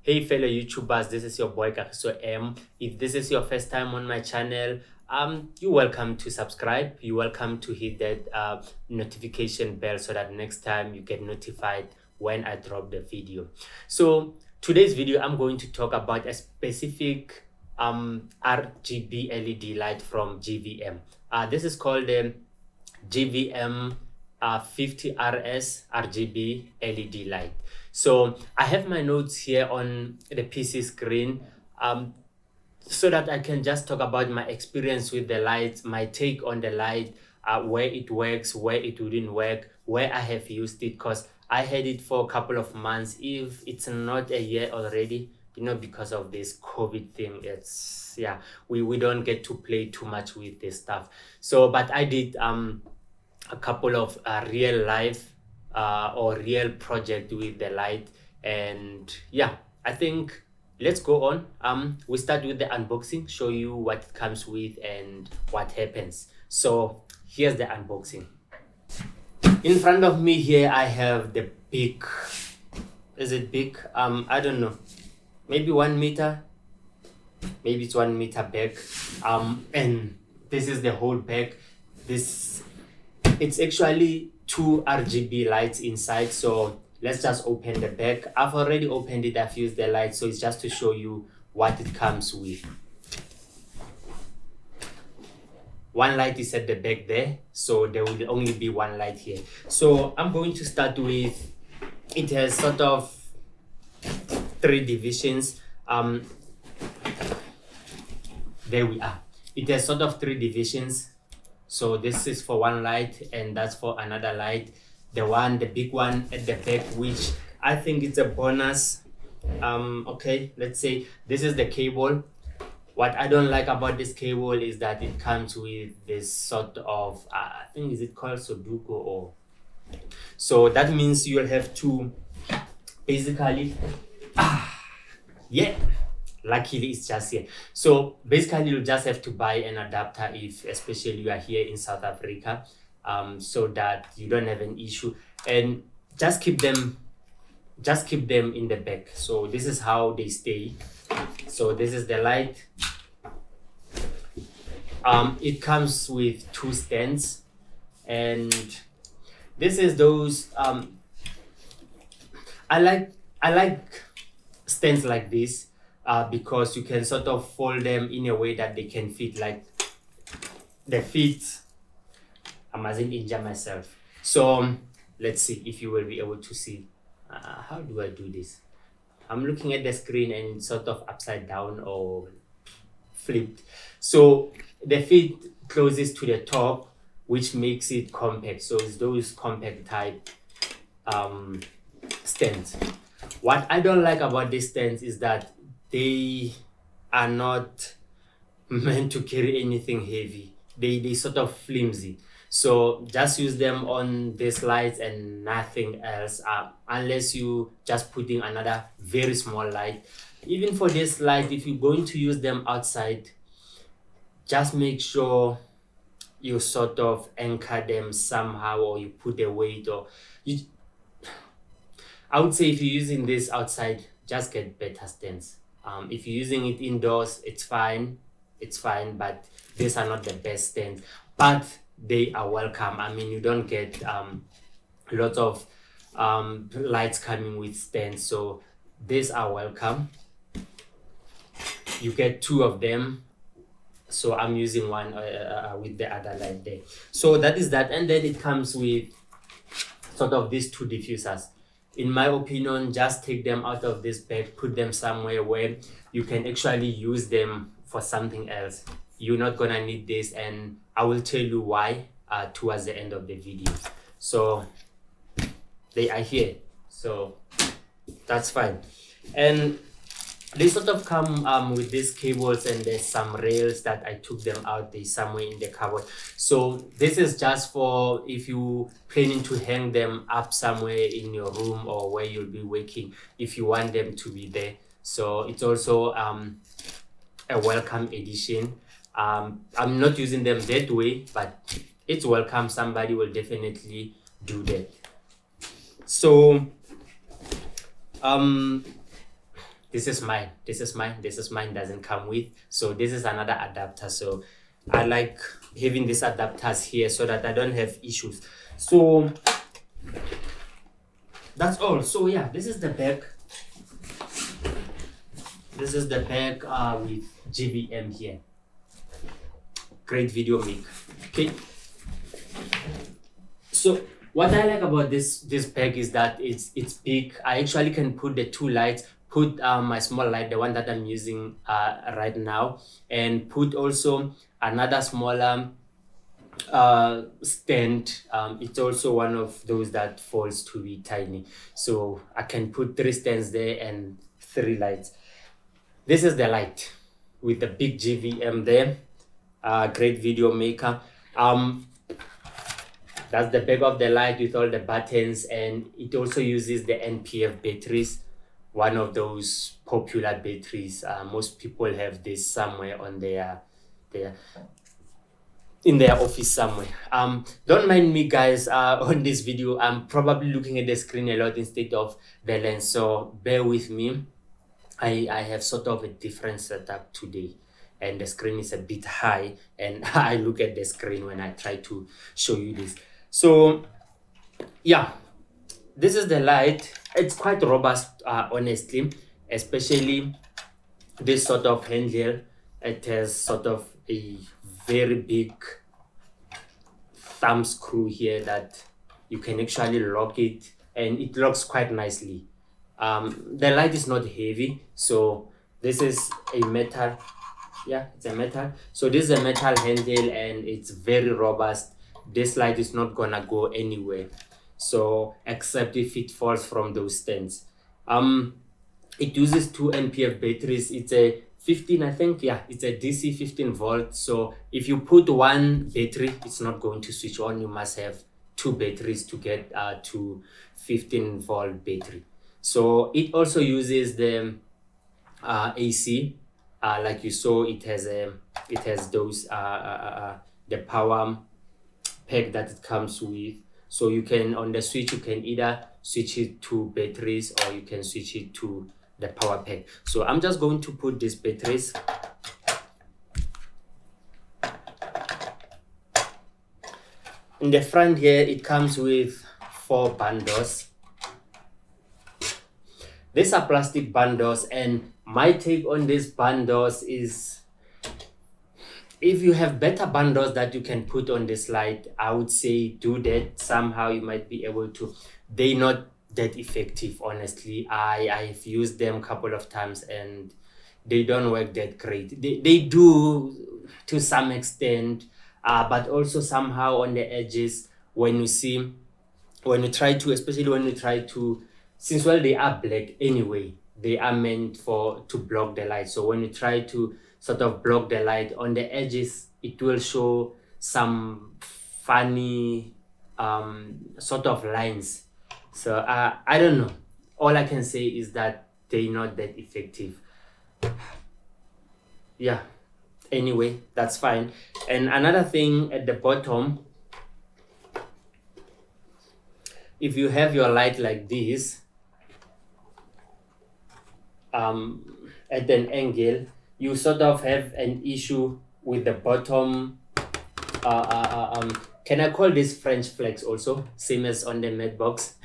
Hey fellow YouTubers, this is your boy Kagiso M. If this is your first time on my channel, you're welcome to subscribe. You're welcome to hit that notification bell so that next time you get notified when I drop the video. So today's video, I'm going to talk about a specific RGB LED light from GVM. This is called the GVM 50RS RGB LED light. So I have my notes here on the PC screen so that I can just talk about my experience with the light, my take on the light, where it works, where it wouldn't work, where I have used it, because I had it for a couple of months, if it's not a year already, you know, because of this COVID thing. It's, yeah, we don't get to play too much with this stuff. So, but I did a couple of real life or real project with the light, and yeah, I think let's go on. We start with the unboxing, show you what it comes with and what happens. So here's the unboxing. In front of me here I have the big, is it big? I don't know, maybe 1 meter, maybe it's 1 meter bag, and this is the whole bag. It's actually 2 RGB lights inside, so let's just open the bag. I've already opened it, I've used the light, so it's just to show you what it comes with. One light is at the back there, so there will only be one light here. So I'm going to start with, it has sort of 3 divisions. There we are. It has sort of 3 divisions. So this is for one light and that's for another light. The big one at the back, which I think it's a bonus. Okay, let's say this is the cable. What I don't like about this cable is that it comes with this sort of, I think, is it called Sudoku or? So that means you'll have to basically, yeah. Luckily it's just here. So basically you just have to buy an adapter if especially you are here in South Africa, so that you don't have an issue, and just keep them in the back. So this is how they stay. So this is the light. It comes with 2 stands, and this is those I like stands like this. Because you can sort of fold them in a way that they can fit, like the feet. I mustn't injure myself. So let's see if you will be able to see. How do I do this? I'm looking at the screen and it's sort of upside down or flipped. So the feet closes to the top, which makes it compact. So it's those compact type stands. What I don't like about these stands is that they are not meant to carry anything heavy. They sort of flimsy. So just use them on these lights and nothing else, unless you just putting another very small light. Even for this light, if you're going to use them outside, just make sure you sort of anchor them somehow, or you put a weight, or you, I would say if you're using this outside, just get better stands. If you're using it indoors, it's fine, but these are not the best stands, but they are welcome. I mean, you don't get lots of lights coming with stands, so these are welcome. You get 2 of them, so I'm using one with the other light there. So that is that, and then it comes with sort of these 2 diffusers. In my opinion, just take them out of this bag, put them somewhere where you can actually use them for something else. You're not gonna need this, and I will tell you why towards the end of the video. So they are here, so that's fine. And they sort of come with these cables, and there's some rails that I took them out. They're somewhere in the cupboard. So this is just for if you planning to hang them up somewhere in your room or where you'll be working, if you want them to be there. So it's also a welcome addition. I'm not using them that way, but it's welcome. Somebody will definitely do that. So this is mine, this is mine, this is mine, doesn't come with. So this is another adapter. So I like having these adapters here so that I don't have issues. So that's all. So yeah, this is the back. This is the back with GVM here. Great video maker. Okay. So what I like about this bag is that it's big. I actually can put the two lights, put my small light, the one that I'm using right now, and put also another smaller stand. It's also one of those that folds to be tiny, so I can put 3 stands there and 3 lights. This is the light with the big GVM there. Great video maker. That's the back of the light with all the buttons, and it also uses the NPF batteries, one of those popular batteries. Most people have this somewhere on in their office somewhere. Don't mind me, guys. On this video, I'm probably looking at the screen a lot instead of the lens, so bear with me. I have sort of a different setup today, and the screen is a bit high, and I look at the screen when I try to show you this. So yeah, this is the light. It's quite robust, honestly, especially this sort of handle. It has sort of a very big thumb screw here that you can actually lock it, and it locks quite nicely. The light is not heavy, so this is a metal. Yeah, it's a metal. So this is a metal handle, and it's very robust. This light is not gonna go anywhere, so except if it falls from those stands. It uses 2 NPF batteries. It's a 15, I think. Yeah, it's a DC 15 volt. So if you put one battery, it's not going to switch on. You must have 2 batteries to get to 15 volt battery. So it also uses the AC. Like you saw, it has those the power pack that it comes with. So you can, on the switch, you can either switch it to batteries or you can switch it to the power pack. So I'm just going to put these batteries. In the front here, it comes with 4 bundles. These are plastic bundles, and my take on these bundles is, if you have better bundles that you can put on this light, I would say do that. Somehow you might be able to. They're not that effective, honestly. I've used them a couple of times and they don't work that great. They do to some extent, but also somehow on the edges, when you try to, since, well, they are black anyway, they are meant to block the light. So when you try to sort of block the light on the edges, it will show some funny sort of lines. So I don't know. All I can say is that they're not that effective. Yeah, anyway, that's fine. And another thing at the bottom, if you have your light like this at an angle, you sort of have an issue with the bottom. Can I call this French flex also, same as on the matte box?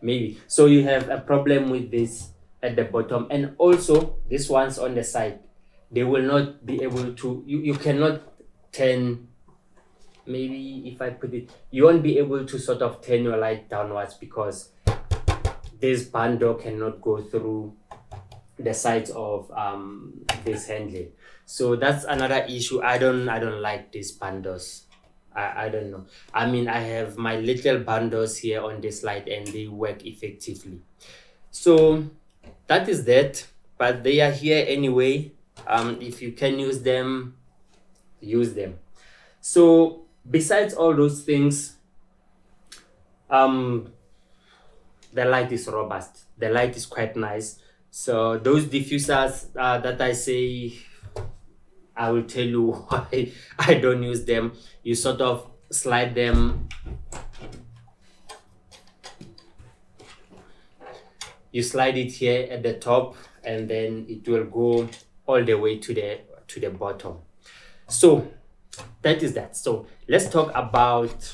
Maybe. So you have a problem with this at the bottom, and also this one's on the side. They will not be able to, you cannot turn, maybe if I put it, you won't be able to sort of turn your light downwards because this bundle cannot go through the sides of this handle. So that's another issue. I don't like these bundles. I don't know. I mean, I have my little bundles here on this light and they work effectively. So that is that, but they are here anyway. If you can use them, use them. So besides all those things, the light is robust. The light is quite nice. So those diffusers that I say, I will tell you why I don't use them. You sort of slide them. You slide it here at the top and then it will go all the way to the bottom. So that is that. So let's talk about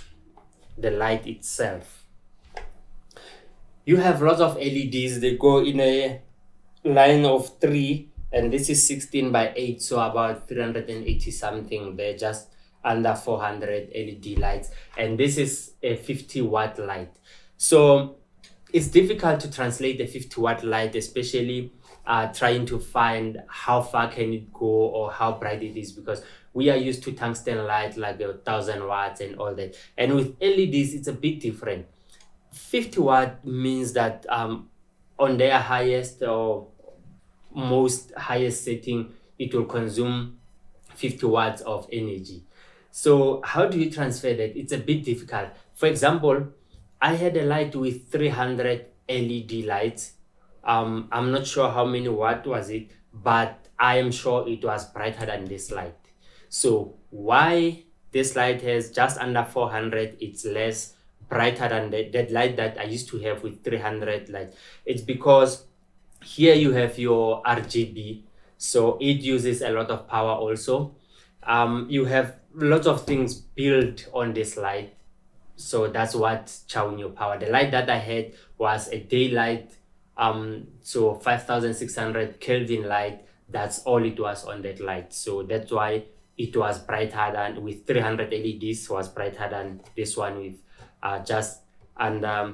the light itself. You have lots of LEDs. They go in a line of 3, and this is 16 by 8, so about 380 something. They're just under 400 LED lights, and this is a 50-watt light. So it's difficult to translate a 50-watt light, especially trying to find how far can it go or how bright it is, because we are used to tungsten light like 1,000 watts and all that. And with LEDs, it's a bit different. 50 watt means that on their highest or most highest setting, it will consume 50 watts of energy. So how do you transfer that? It's a bit difficult. For example, I had a light with 300 LED lights. I'm not sure how many watt was it, but I am sure it was brighter than this light. So why this light has just under 400, it's less brighter than that light that I used to have with 300 light? It's because here you have your RGB, so it uses a lot of power also. You have lots of things built on this light, so that's what's chowing your power. The light that I had was a daylight, so 5600 Kelvin light. That's all it was on that light, so that's why it was brighter than with 300 LEDs, was brighter than this one with just under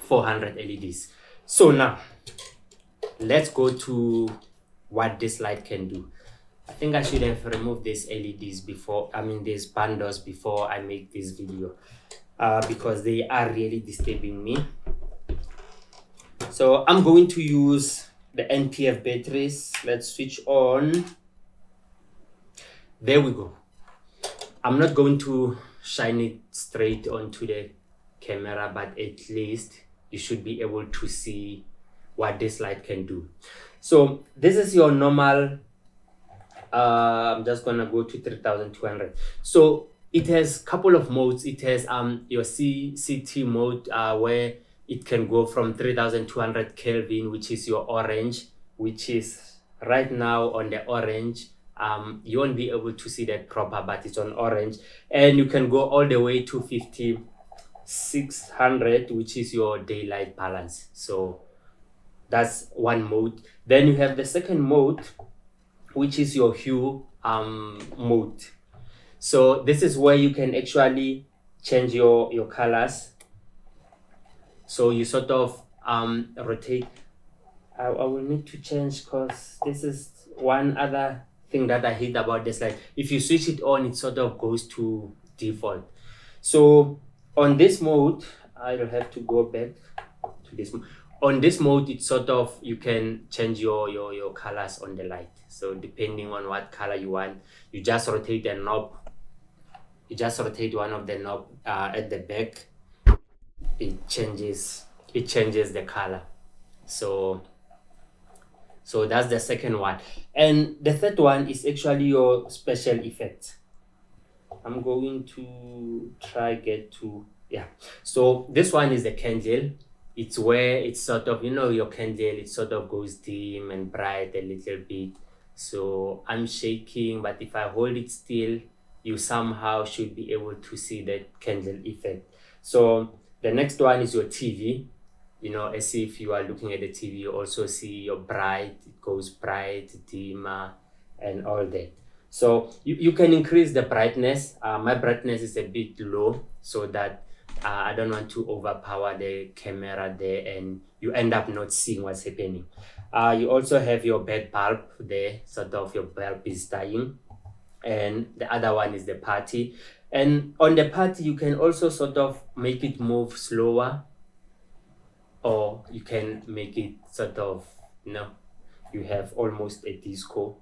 400 LEDs. So now let's go to what this light can do. I think I should have removed these LEDs before, these bundles before I make this video, because they are really disturbing me. So I'm going to use the NPF batteries. Let's switch on. There we go. I'm not going to shine it straight onto the camera, but at least you should be able to see what this light can do. So this is your normal, I'm just gonna go to 3200. So it has a couple of modes. It has your CT mode, where it can go from 3200 Kelvin, which is your orange, which is right now on the orange. You won't be able to see that proper, but it's on orange. And you can go all the way to 5600, which is your daylight balance. So that's one mode. Then you have the second mode, which is your hue mode. So this is where you can actually change your colors. So you sort of rotate. I will need to change, because this is one other thing that I hate about this light. If you switch it on, it sort of goes to default. So on this mode, I will have to go back to this. On this mode, it's sort of, you can change your colors on the light. So depending on what color you want, you just rotate the knob. You just rotate one of the knob at the back. It changes the color. So that's the second one. And the third one is actually your special effects. I'm going to try get to, yeah. So this one is the candle. It's where it's sort of, your candle, it sort of goes dim and bright a little bit. So I'm shaking, but if I hold it still, you somehow should be able to see that candle effect. So the next one is your TV. As if you are looking at the TV, you also see your bright, it goes bright, dimmer, and all that. So you can increase the brightness. My brightness is a bit low, so that I don't want to overpower the camera there and you end up not seeing what's happening. You also have your back bulb there, sort of your bulb is dying. And the other one is the party. And on the party, you can also sort of make it move slower, or you can make it sort of, you have almost a disco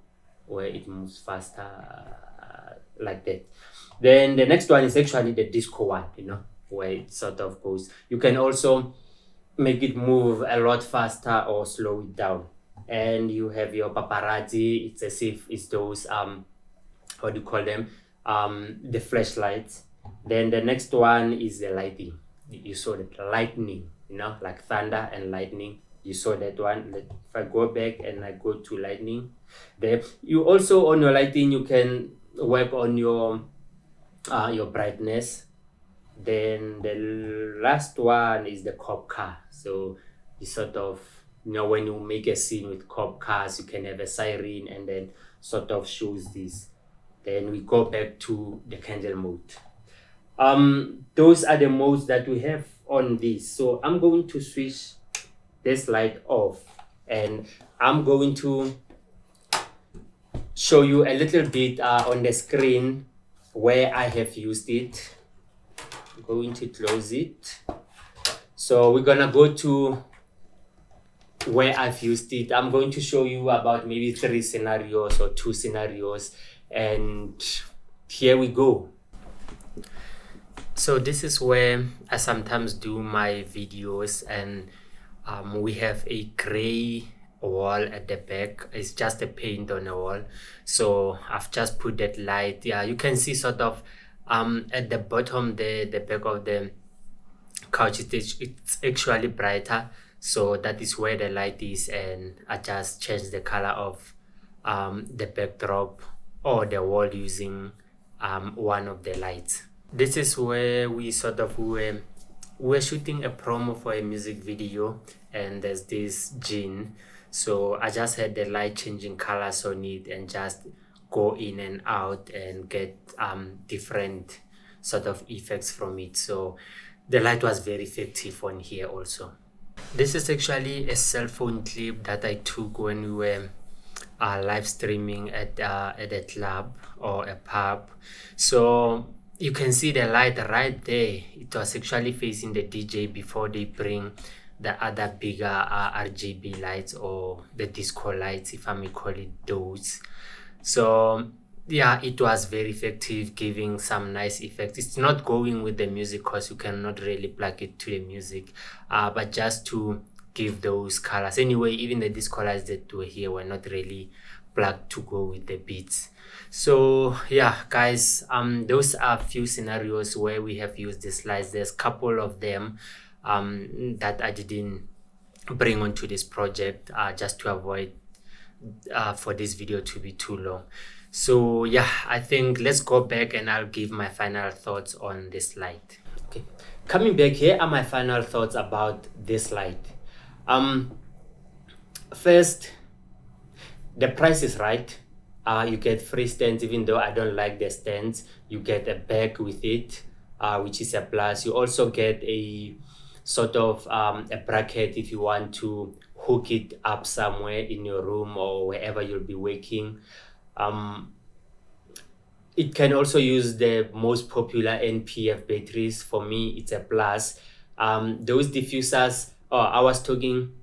where it moves faster, like that. Then the next one is actually the disco one, where it sort of goes. You can also make it move a lot faster or slow it down. And you have your paparazzi. It's as if it's those, what do you call them? The flashlights. Then the next one is the lighting. You saw the lightning, like thunder and lightning. You saw that one. If I go back and I go to lighting, there you also, on your lighting, you can work on your brightness. Then the last one is the cop car. So you sort of, when you make a scene with cop cars, you can have a siren and then sort of shows this. Then we go back to the candle mode. Those are the modes that we have on this. So I'm going to switch this light off, and I'm going to show you a little bit on the screen where I have used it. I'm going to close it. So we're gonna go to where I've used it. I'm going to show you about maybe 3 scenarios or 2 scenarios, and here we go. So this is where I sometimes do my videos, and we have a gray wall at the back. It's just a paint on the wall. So I've just put that light. Yeah, you can see sort of at the bottom there, the back of the couch, it's actually brighter. So that is where the light is, and I just changed the color of the backdrop or the wall using one of the lights. This is where we sort of we're shooting a promo for a music video, and there's this gin. So I just had the light changing colors on it and just go in and out and get different sort of effects from it. So the light was very effective on here also. This is actually a cell phone clip that I took when we were live streaming at a club or a pub. So you can see the light right there. It was actually facing the DJ before they bring the other bigger RGB lights, or the disco lights, if I may call it those. So yeah, it was very effective, giving some nice effects. It's not going with the music because you cannot really plug it to the music, but just to give those colors. Anyway, even the disco lights that were here were not really plugged to go with the beats. So yeah, guys, those are a few scenarios where we have used these lights. There's a couple of them that I didn't bring onto this project just to avoid for this video to be too long. So yeah, I think let's go back and I'll give my final thoughts on this light. Okay, coming back, here are my final thoughts about this light. First, the price is right. You get free stands, even though I don't like the stands. You get a bag with it, which is a plus. You also get a sort of a bracket if you want to hook it up somewhere in your room or wherever you'll be working. It can also use the most popular NPF batteries. For me, it's a plus. Those diffusers, I was talking,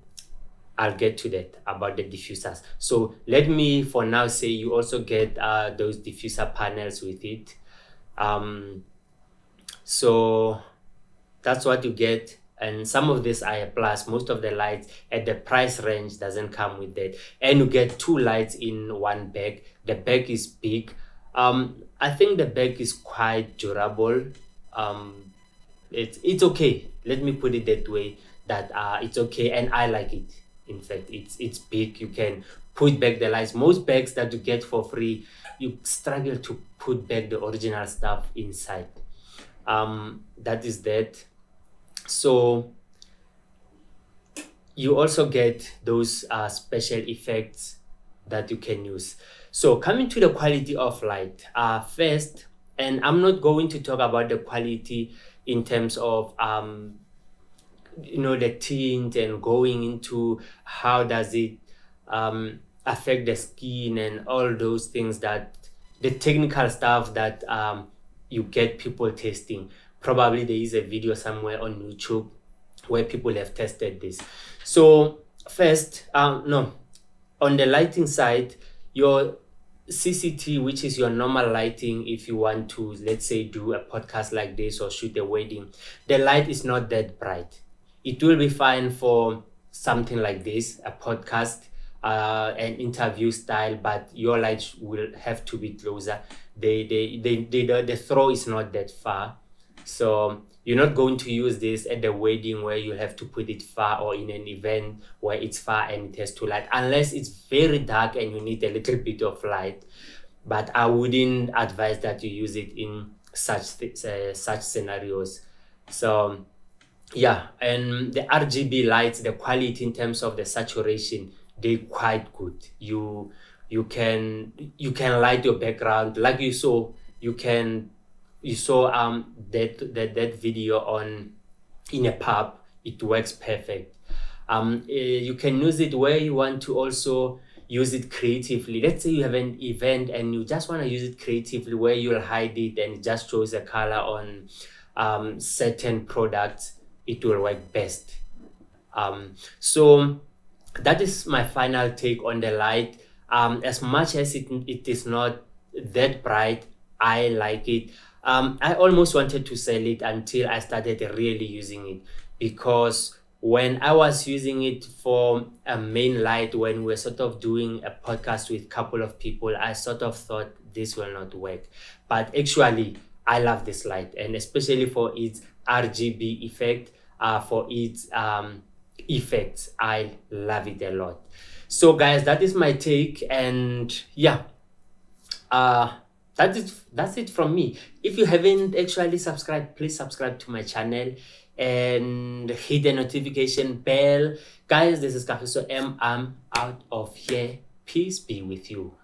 I'll get to that about the diffusers. So let me for now say you also get those diffuser panels with it. So that's what you get. And some of this are a plus. Most of the lights at the price range doesn't come with that. And you get 2 lights in one bag. The bag is big. I think the bag is quite durable. It's okay. Let me put it that way, that it's okay, and I like it. In fact, it's big. You can put back the lights. Most bags that you get for free, you struggle to put back the original stuff inside. That is that. So you also get those special effects that you can use. So coming to the quality of light, first, and I'm not going to talk about the quality in terms of the tint and going into how does it affect the skin and all those things, that the technical stuff that you get people testing. Probably there is a video somewhere on YouTube where people have tested this. So first, on the lighting side, your CCT, which is your normal lighting, if you want to, let's say, do a podcast like this or shoot a wedding, the light is not that bright. It will be fine for something like this, a podcast, an interview style, but your light will have to be closer. The throw is not that far. So you're not going to use this at the wedding where you have to put it far, or in an event where it's far and it has to light, unless it's very dark and you need a little bit of light. But I wouldn't advise that you use it in such scenarios. So yeah, and the RGB lights, the quality in terms of the saturation, they're quite good. You can light your background like you saw. You saw that video on in a pub. It works perfect. You can use it where you want to also use it creatively. Let's say you have an event and you just want to use it creatively, where you'll hide it and it just shows a color on certain products. It will work best. So that is my final take on the light. As much as it is not that bright, I like it. I almost wanted to sell it until I started really using it, because when I was using it for a main light, when we're sort of doing a podcast with a couple of people, I sort of thought this will not work. But actually, I love this light, and especially for its RGB effect, for its effects, I love it a lot. So guys, that is my take, and yeah, that's it from me. If you haven't actually subscribed, please subscribe to my channel and hit the notification bell. Guys, this is Kagiso M. I'm out of here. Peace be with you.